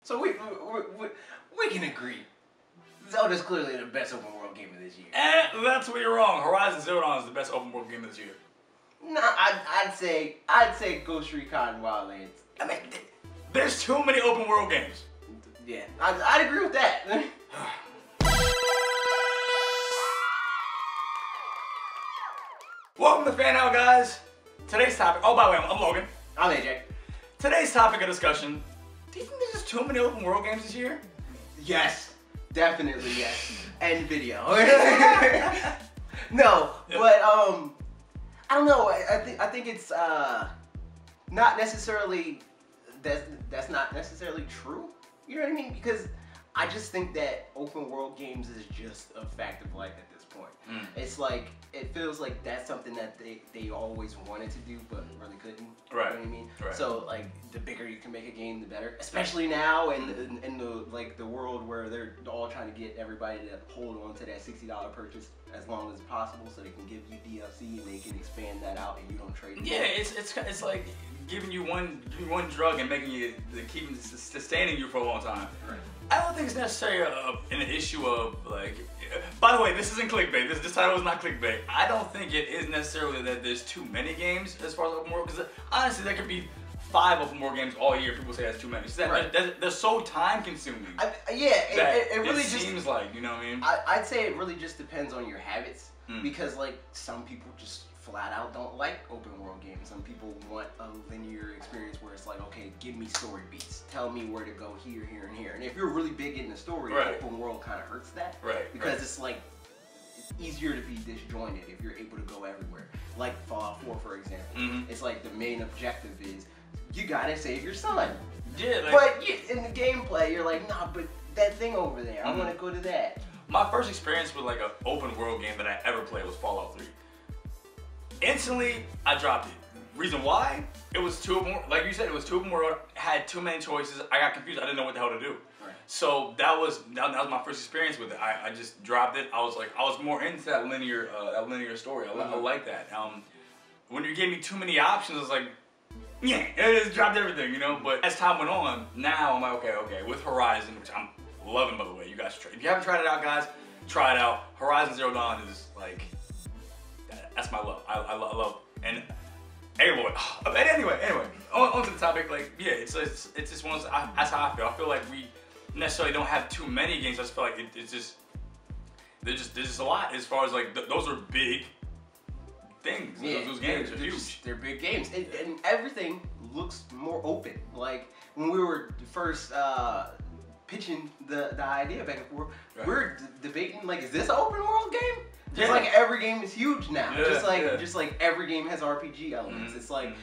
So we can agree. Zelda's clearly the best open world game of this year. That's where you're wrong. Horizon Zero Dawn is the best open world game of this year. Nah, I'd say Ghost Recon Wildlands. I mean, there's too many open world games. Yeah, I'd agree with that. Welcome to Fan Out, guys. Today's topic. Oh, by the way, I'm Logan. I'm AJ. Today's topic of discussion. Do you think there's just too many open world games this year? Yes, definitely yes. End video. No, yep. But I don't know. I think it's not necessarily that's not necessarily true. You know what I mean? Because I just think that open world games is just a fact of life at this point. It's like, it feels like that's something that they always wanted to do but really couldn't. Right. You know what I mean? Right. So like, the bigger you can make a game, the better. Especially now in the world where they're all trying to get everybody to hold on to that $60 purchase as long as possible, so they can give you DLC and they can expand that out and you don't trade it. Yeah, it's like giving you one drug and making you sustaining you for a long time. Right. I don't think it's necessarily an issue of like. By the way, this isn't clickbait. This title is not clickbait. I don't think it is necessarily that there's too many games as far as open world. Because honestly, there could be 5 open world games all year. People say that's too many. So they're so time consuming. It really just seems like, you know what I mean. I'd say it really just depends on your habits because like some people just flat out don't like open world games. Some people want a linear experience where it's like, okay, give me story beats. Tell me where to go here, here, and here. And if you're really big in the story, open world kind of hurts that. Right. Because it's like, it's easier to be disjointed if you're able to go everywhere. Like Fallout 4, for example. It's like the main objective is, you gotta save your son. Yeah. Like, but in the gameplay, you're like, nah, but that thing over there, I want to go to that. My first experience with like an open world game that I ever played was Fallout 3. Instantly, I dropped it. Reason why? It was too open, like you said, it was too open world, had too many choices. I got confused. I didn't know what the hell to do. Right. So that was my first experience with it. I just dropped it. I was more into that linear story. I like that. When you gave me too many options, I was like, yeah, it just dropped everything, you know. But as time went on, now I'm like, okay. With Horizon, which I'm loving, by the way, you guys should try. If you haven't tried it out, guys, try it out. Horizon Zero Dawn is like, that's my love. I love. And anyway, on to the topic. Like, yeah, it's just one of those, that's how I feel. I feel like we necessarily don't have too many games. I just feel like it's just there's just a lot as far as like those are big things. Yeah, those games are huge. They're big games, and everything looks more open. Like when we were first pitching the idea back and forth, we're debating like, is this an open world game? Just like every game is huge now. Just like every game has RPG elements. It's like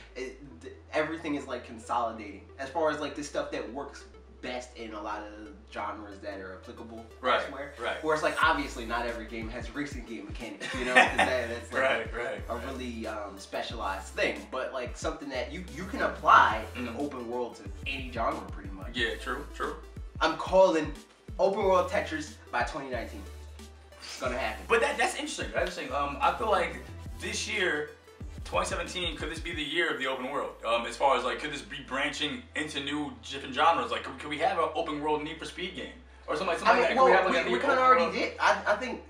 everything is like consolidating as far as like the stuff that works best in a lot of genres that are applicable elsewhere. Right. Where it's like, obviously not every game has racing game mechanics, you know, that's like a really specialized thing. But like something that you can apply in the open world to any genre pretty much. Yeah, true. I'm calling open world Tetris by 2019. It's gonna happen. But that's interesting. I feel like this year, 2017, could this be the year of the open world? As far as like, could this be branching into new different genres? Like, could we have an open world Need for Speed game or something like that? Well, we kind of already did. I think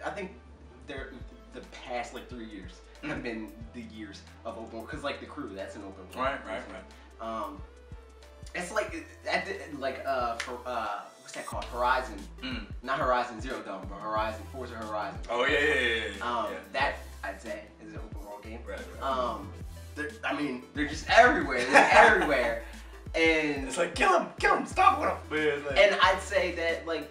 the past like 3 years have been the years of open world, because like The Crew, that's an open world. Right. It's like what's that called? Horizon. Not Horizon Zero Dawn, but Horizon, Forza Horizon. Oh yeah. That I'd say is an open world game. Right. I mean, they're just everywhere. They're everywhere, and it's like kill them, stop with them. Like, and I'd say that like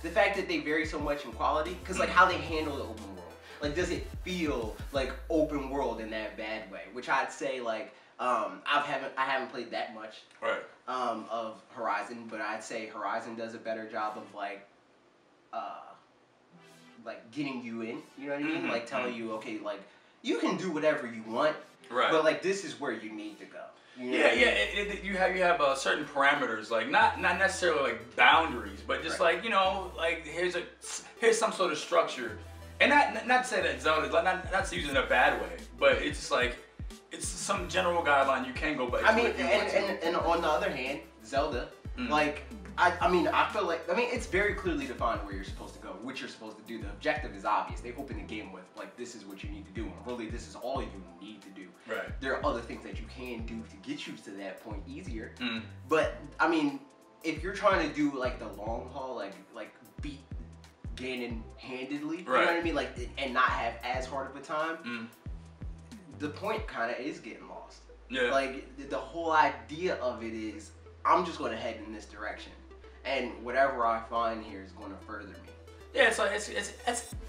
the fact that they vary so much in quality, because like how they handle the open world. Like, does it feel like open world in that bad way? Which I'd say like. I haven't played that much of Horizon, but I'd say Horizon does a better job of like getting you in. You know what I mean? Like telling you, okay, like you can do whatever you want, but like this is where you need to go. You know you have certain parameters, like not necessarily like boundaries, but just like, you know, like here's some sort of structure, and not to say that Zelda, like not to use it in a bad way, but it's just like. It's some general guideline you can go by. I mean, and on the other hand, Zelda, like I mean, I feel like, it's very clearly defined where you're supposed to go, what you're supposed to do. The objective is obvious. They open the game with, like, this is what you need to do, and really, this is all you need to do. Right. There are other things that you can do to get you to that point easier. But, I mean, if you're trying to do, like, the long haul, like beat Ganon handedly, you know what I mean? Like, and not have as hard of a time, the point kind of is getting lost. Yeah. Like, the whole idea of it is, I'm just going to head in this direction. And whatever I find here is going to further me. Yeah, it's like,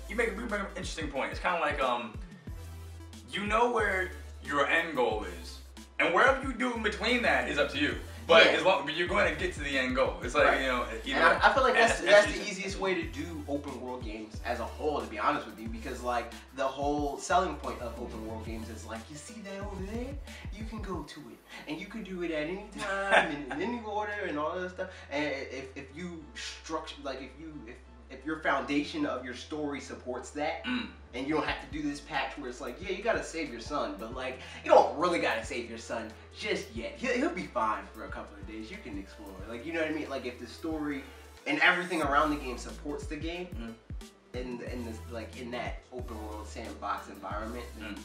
you make an interesting point. It's kind of like, you know where your end goal is. And wherever you do in between that is up to you. But but you're going to get to the end goal. It's like, you know, and I feel like that's the easiest way to do open world games as a whole, to be honest with you, because like the whole selling point of open world games is like, you see that over there? You can go to it, and you can do it at any time and in any order and all that stuff. And if you structure, like if your foundation of your story supports that, and you don't have to do this patch where it's like, yeah, you gotta save your son, but like, you don't really gotta save your son just yet. He'll be fine for a couple of days. You can explore, like, you know what I mean? Like, if the story and everything around the game supports the game, in this, like, in that open world sandbox environment, then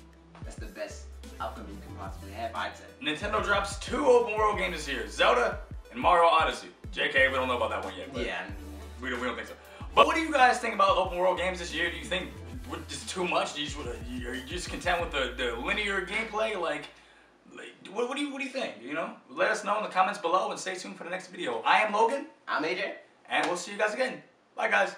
that's the best outcome you can possibly have, I'd say. Nintendo drops 2 open world games this year: Zelda and Mario Odyssey. JK, we don't know about that one yet. But yeah, we don't think so. But what do you guys think about open world games this year? Do you think it's too much? Are you just content with the linear gameplay? Like what do you think? You know, let us know in the comments below and stay tuned for the next video. I am Logan. I'm AJ. And we'll see you guys again. Bye, guys.